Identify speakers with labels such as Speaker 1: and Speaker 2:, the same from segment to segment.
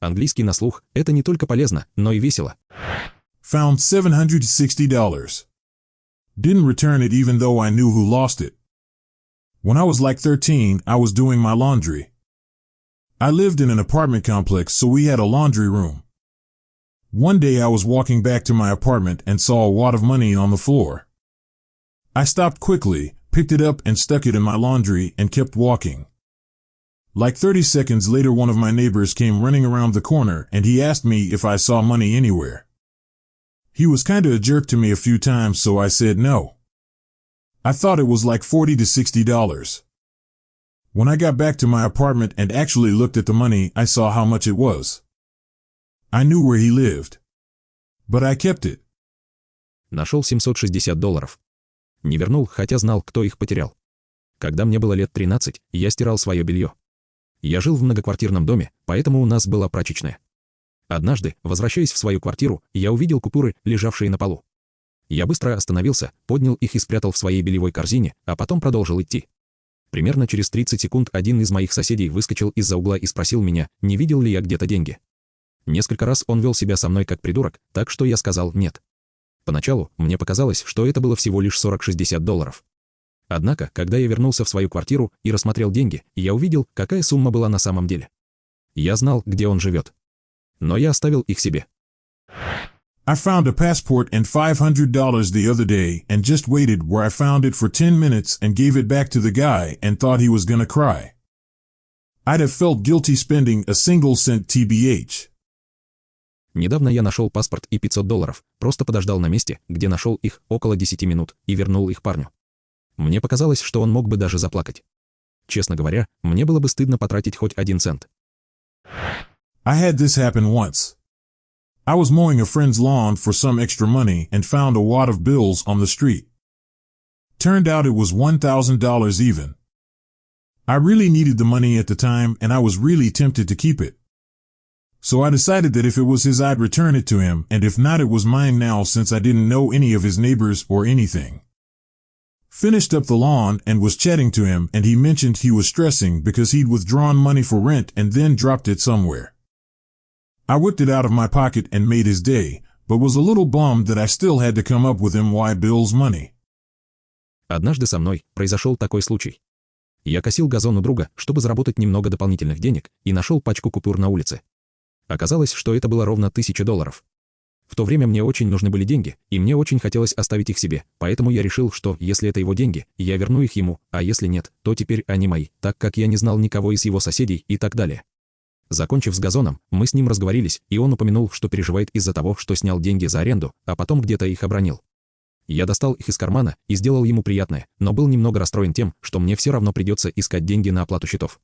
Speaker 1: Английский на слух – это не только полезно, но и весело.
Speaker 2: Found $760. Didn't return it even though I knew who lost it. When I was like 13, I was doing my laundry. I lived in an apartment complex, so we had a laundry room. One day I was walking back to my apartment and saw a wad of money on the floor. I stopped quickly, picked it up and stuck it in my laundry and kept walking. Like 30 seconds later, one of my neighbors came running around the corner and he asked me if I saw money anywhere. He was kinda a jerk to me a few times, so I said no. I thought it was like $40 to $60. When I got back to my apartment and actually looked at the money, I saw how much it was. I knew where he lived. But I kept it.
Speaker 1: Нашел $760. Не вернул, хотя знал, кто их потерял. Когда мне было лет 13, я стирал свое белье. Я жил в многоквартирном доме, поэтому у нас была прачечная. Однажды, возвращаясь в свою квартиру, я увидел купюры, лежавшие на полу. Я быстро остановился, поднял их и спрятал в своей бельевой корзине, а потом продолжил идти. Примерно через 30 секунд один из моих соседей выскочил из-за угла и спросил меня, не видел ли я где-то деньги. Несколько раз он вел себя со мной как придурок, так что я сказал «нет». Поначалу мне показалось, что это было всего лишь $40-60. Однако, когда я вернулся в свою квартиру и рассмотрел деньги, я увидел, какая сумма была на самом деле. Я знал, где он живет. Но я оставил их себе.
Speaker 2: I found a passport and $500 the other day and just waited where I found it for 10 minutes and gave it back to the guy and thought he was gonna cry. I'd have felt guilty spending a single cent tbh.
Speaker 1: Недавно я нашел паспорт и $500, просто подождал на месте, где нашел их, около 10 минут, и вернул их парню. Мне показалось, что он мог бы даже заплакать. Честно говоря, мне было бы стыдно потратить хоть 1 цент.
Speaker 2: I had this happen once. I was mowing a friend's lawn for some extra money and found a wad of bills on the street. Turned out it was $1,000 even. I really needed the money at the time and I was really tempted to keep it. So I decided that if it was his, I'd return it to him, and if not, it was mine now since I didn't know any of his neighbors or anything. Finished up the lawn and was chatting to him, and he mentioned he was stressing because he'd withdrawn money for rent and then dropped it somewhere. I whipped it out of my pocket and made his day, but was a little bummed that I still had to come up with him why Bill's money.
Speaker 1: Однажды со мной произошел такой случай. Я косил газон у друга, чтобы заработать немного дополнительных денег, и нашел пачку купюр на улице. Оказалось, что это было ровно $1000. В то время мне очень нужны были деньги, и мне очень хотелось оставить их себе, поэтому я решил, что, если это его деньги, я верну их ему, а если нет, то теперь они мои, так как я не знал никого из его соседей и так далее. Закончив с газоном, мы с ним разговорились, и он упомянул, что переживает из-за того, что снял деньги за аренду, а потом где-то их обронил. Я достал их из кармана и сделал ему приятное, но был немного расстроен тем, что мне все равно придется искать деньги на оплату счетов.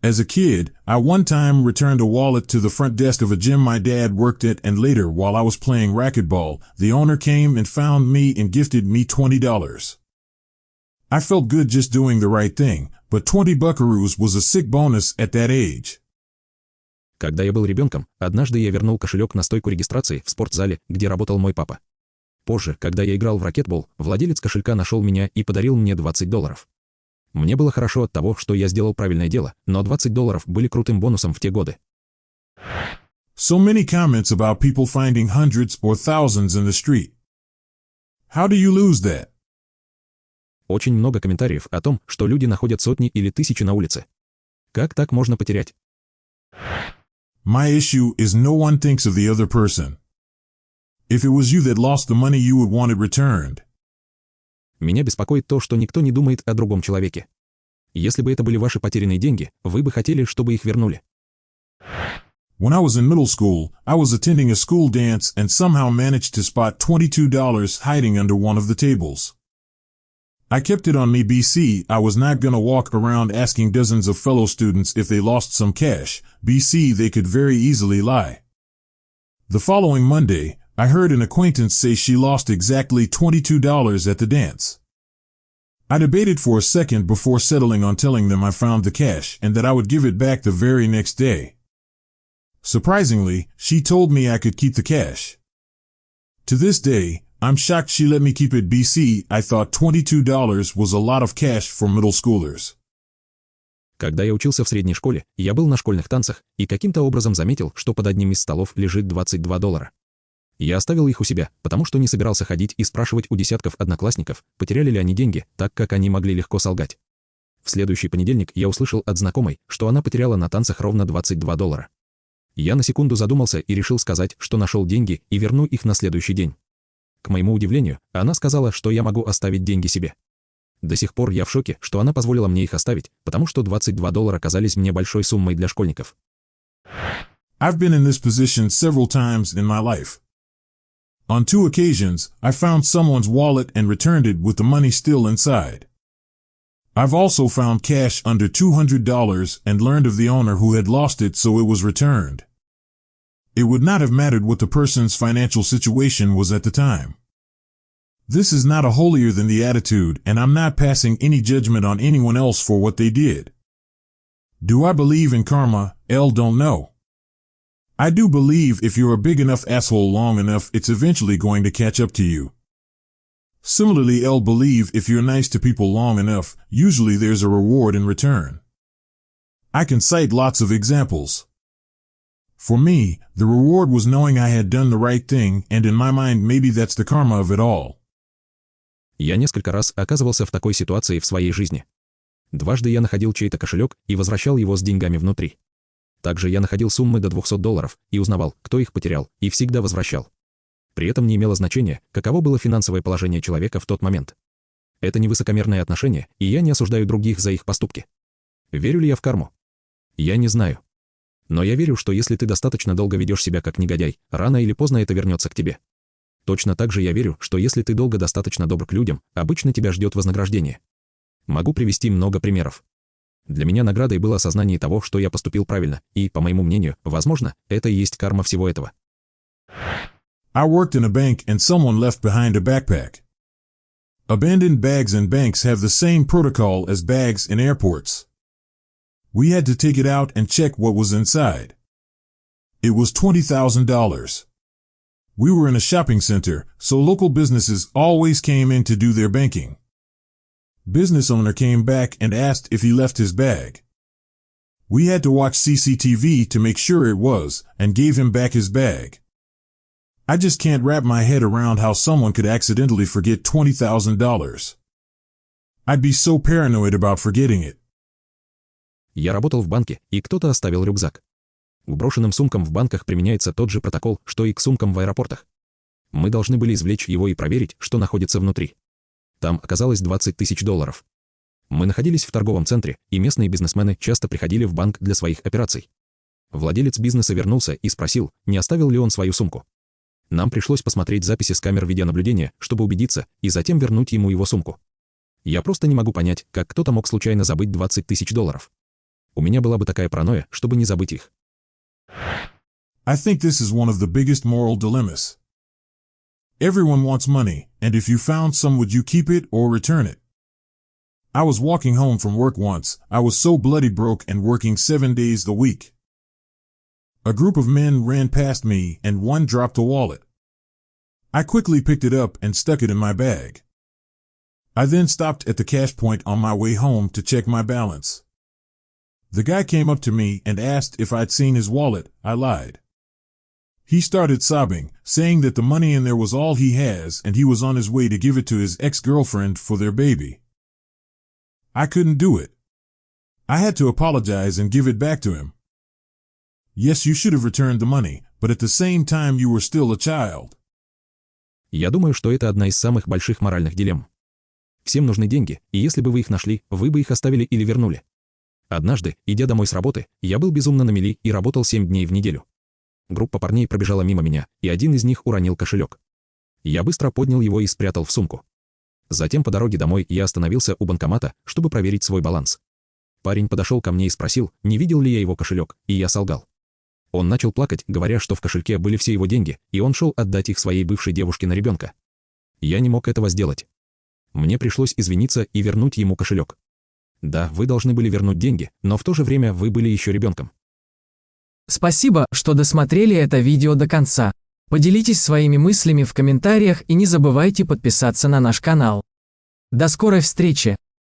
Speaker 2: As a kid, I one time returned a wallet to the front desk of a gym my dad worked at, and later, while I was playing racquetball, the owner came and found me and gifted me $20. I felt good just doing the right thing, but 20 buckaroos was a sick bonus at that age.
Speaker 1: Когда я был ребенком, однажды я вернул кошелек на стойку регистрации в спортзале, где работал мой папа. Позже, когда я играл в ракетбол, владелец кошелька нашел меня и подарил мне $20. Мне было хорошо от того, что я сделал правильное дело, но $20 были крутым бонусом в те годы.
Speaker 2: So many comments about people finding hundreds or thousands in the street. How do you lose that?
Speaker 1: Очень много комментариев о том, что люди находят сотни или тысячи на улице. Как так можно потерять?
Speaker 2: My issue is no one thinks of the other person. If it was you that lost the money, you would want it returned.
Speaker 1: Меня беспокоит то, что никто не думает о другом человеке. Если бы это были ваши потерянные деньги, вы бы хотели, чтобы их вернули.
Speaker 2: When I was in middle school, I was attending a school dance and somehow managed to spot $22 hiding under one of the tables. I kept it on me BC. I was not gonna walk around asking dozens of fellow students if they lost some cash. BC, they could very easily lie. The following Monday, I heard an acquaintance say she lost exactly $22 at the dance. I debated for a second before settling on telling them I found the cash and that I would give it back the very next day. Surprisingly, she told me I could keep the cash. To this day, I'm shocked she let me keep it. BC, I thought $22 was a lot of cash for middle schoolers.
Speaker 1: Когда я учился в средней школе, я был на школьных танцах и каким-то образом заметил, что под одним из столов лежит $22. Я оставил их у себя, потому что не собирался ходить и спрашивать у десятков одноклассников, потеряли ли они деньги, так как они могли легко солгать. В следующий понедельник я услышал от знакомой, что она потеряла на танцах ровно $22. Я на секунду задумался и решил сказать, что нашел деньги и верну их на следующий день. К моему удивлению, она сказала, что я могу оставить деньги себе. До сих пор я в шоке, что она позволила мне их оставить, потому что $22 казались мне большой суммой для школьников.
Speaker 2: I've been in this position several times in my life. On 2 occasions, I found someone's wallet and returned it with the money still inside. I've also found cash under $200 and learned of the owner who had lost it, so it was returned. It would not have mattered what the person's financial situation was at the time. This is not a holier than the attitude, and I'm not passing any judgment on anyone else for what they did. Do I believe in karma? Don't know. I do believe if you're a big enough asshole long enough, it's eventually going to catch up to you. Similarly, believe if you're nice to people long enough, usually there's a reward in return. I can cite lots of examples. For me, the reward was knowing I had done the right thing, and in my mind maybe that's the karma of it all.
Speaker 1: Я несколько раз оказывался в такой ситуации в своей жизни. Дважды я находил чей-то кошелек и возвращал его с деньгами внутри. Также я находил суммы до $200 и узнавал, кто их потерял, и всегда возвращал. При этом не имело значения, каково было финансовое положение человека в тот момент. Это не высокомерное отношение, и я не осуждаю других за их поступки. Верю ли я в карму? Я не знаю. Но я верю, что если ты достаточно долго ведешь себя как негодяй, рано или поздно это вернется к тебе. Точно так же я верю, что если ты долго достаточно добр к людям, обычно тебя ждет вознаграждение. Могу привести много примеров. Для меня наградой было осознание того, что я поступил правильно, и, по моему мнению, возможно, это и есть карма всего этого.
Speaker 2: I worked in a bank and someone left behind a backpack. Abandoned bags in banks have the same protocol as bags in airports. We had to take it out and check what was inside. It was $20,000. We were in a shopping center, so local businesses always came in to do their banking. Business owner came back and asked if he left his bag. We had to watch CCTV to make sure it was, and gave him back his bag. I just can't wrap my head around how someone could accidentally forget $20,000. I'd be so paranoid about forgetting it.
Speaker 1: Я работал в банке, и кто-то оставил рюкзак. К брошенным сумкам в банках применяется тот же протокол, что и к сумкам в аэропортах. Мы должны были извлечь его и проверить, что находится внутри. Там оказалось $20 000. Мы находились в торговом центре, и местные бизнесмены часто приходили в банк для своих операций. Владелец бизнеса вернулся и спросил, не оставил ли он свою сумку. Нам пришлось посмотреть записи с камер видеонаблюдения, чтобы убедиться, и затем вернуть ему его сумку. Я просто не могу понять, как кто-то мог случайно забыть $20 000. У меня была бы такая паранойя, чтобы не забыть их.
Speaker 2: I think this is one of the biggest moral dilemmas. Everyone wants money, and if you found some, would you keep it or return it? I was walking home from work once. I was so bloody broke and working 7 days a week. A group of men ran past me and one dropped a wallet. I quickly picked it up and stuck it in my bag. I then stopped at the cash point on my way home to check my balance. The guy came up to me and asked if I'd seen his wallet. I lied. He started sobbing, saying that the money in there was all he has and he was on his way to give it to his ex-girlfriend for their baby. I couldn't do it. I had to apologize and give it back to him. Yes, you should have returned the money, but at the same time you were still a child.
Speaker 1: Я думаю, что это одна из самых больших моральных дилемм. Всем нужны деньги, и если бы вы их нашли, вы бы их оставили или вернули. Однажды, идя домой с работы, я был безумно на мели и работал 7 дней в неделю. Группа парней пробежала мимо меня, и один из них уронил кошелек. Я быстро поднял его и спрятал в сумку. Затем по дороге домой я остановился у банкомата, чтобы проверить свой баланс. Парень подошел ко мне и спросил, не видел ли я его кошелек, и я солгал. Он начал плакать, говоря, что в кошельке были все его деньги, и он шел отдать их своей бывшей девушке на ребенка. Я не мог этого сделать. Мне пришлось извиниться и вернуть ему кошелек. Да, вы должны были вернуть деньги, но в то же время вы были еще ребенком.
Speaker 3: Спасибо, что досмотрели это видео до конца. Поделитесь своими мыслями в комментариях и не забывайте подписаться на наш канал. До скорой встречи!